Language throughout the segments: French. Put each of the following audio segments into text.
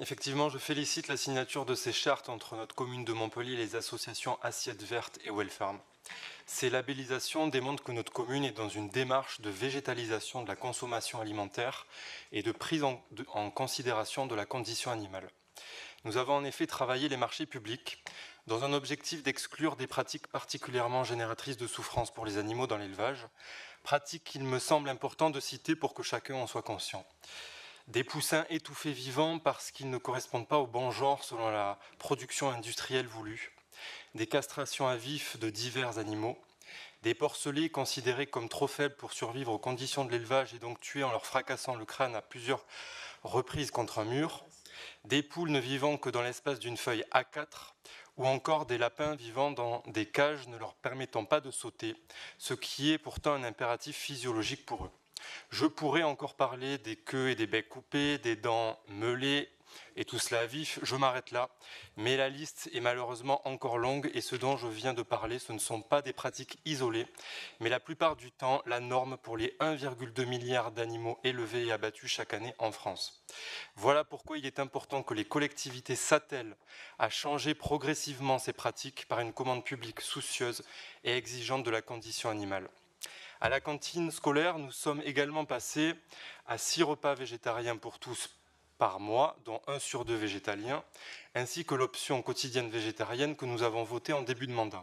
Effectivement, je félicite la signature de ces chartes entre notre commune de Montpellier et les associations Assiettes Vertes et Wellfarm. Ces labellisations démontrent que notre commune est dans une démarche de végétalisation de la consommation alimentaire et de prise en considération de la condition animale. Nous avons en effet travaillé les marchés publics dans un objectif d'exclure des pratiques particulièrement génératrices de souffrance pour les animaux dans l'élevage, pratiques qu'il me semble important de citer pour que chacun en soit conscient. Des poussins étouffés vivants parce qu'ils ne correspondent pas au bon genre selon la production industrielle voulue, des castrations à vif de divers animaux, des porcelets considérés comme trop faibles pour survivre aux conditions de l'élevage et donc tués en leur fracassant le crâne à plusieurs reprises contre un mur, des poules ne vivant que dans l'espace d'une feuille A4, ou encore des lapins vivant dans des cages ne leur permettant pas de sauter, ce qui est pourtant un impératif physiologique pour eux. Je pourrais encore parler des queues et des becs coupés, des dents meulées, et tout cela à vif, je m'arrête là. Mais la liste est malheureusement encore longue et ce dont je viens de parler, ce ne sont pas des pratiques isolées, mais la plupart du temps la norme pour les 1,2 milliard d'animaux élevés et abattus chaque année en France. Voilà pourquoi il est important que les collectivités s'attellent à changer progressivement ces pratiques par une commande publique soucieuse et exigeante de la condition animale. À la cantine scolaire, nous sommes également passés à 6 repas végétariens pour tous par mois, dont 1 sur 2 végétalien, ainsi que l'option quotidienne végétarienne que nous avons votée en début de mandat.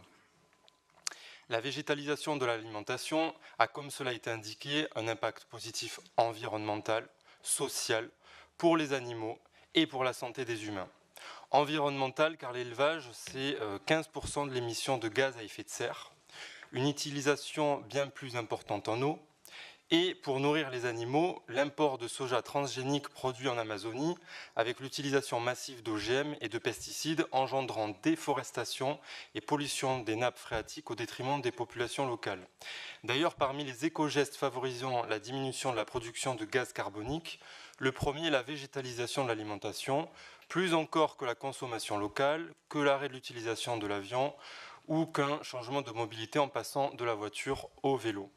La végétalisation de l'alimentation a, comme cela a été indiqué, un impact positif environnemental, social, pour les animaux et pour la santé des humains. Environnemental, car l'élevage, c'est 15% de l'émission de gaz à effet de serre, une utilisation bien plus importante en eau, et pour nourrir les animaux, l'import de soja transgénique produit en Amazonie avec l'utilisation massive d'OGM et de pesticides engendrant déforestation et pollution des nappes phréatiques au détriment des populations locales. D'ailleurs, parmi les éco-gestes favorisant la diminution de la production de gaz carbonique, le premier est la végétalisation de l'alimentation, plus encore que la consommation locale, que l'arrêt de l'utilisation de l'avion ou qu'un changement de mobilité en passant de la voiture au vélo.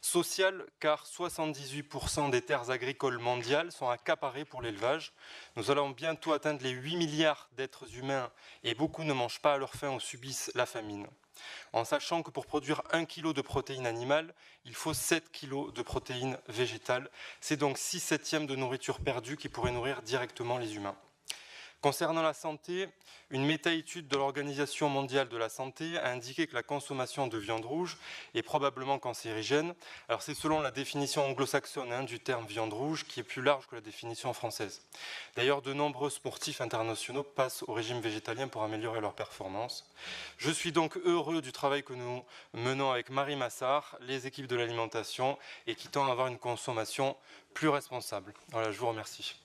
Social, car 78% des terres agricoles mondiales sont accaparées pour l'élevage. Nous allons bientôt atteindre les 8 milliards d'êtres humains et beaucoup ne mangent pas à leur faim ou subissent la famine. En sachant que pour produire 1 kg de protéines animales, il faut 7 kg de protéines végétales. C'est donc 6/7 de nourriture perdue qui pourrait nourrir directement les humains. Concernant la santé, une méta-étude de l'Organisation mondiale de la santé a indiqué que la consommation de viande rouge est probablement cancérigène. Alors c'est selon la définition anglo-saxonne du terme viande rouge qui est plus large que la définition française. D'ailleurs, de nombreux sportifs internationaux passent au régime végétalien pour améliorer leur performance. Je suis donc heureux du travail que nous menons avec Marie Massard, les équipes de l'alimentation et qui tend à avoir une consommation plus responsable. Voilà, je vous remercie.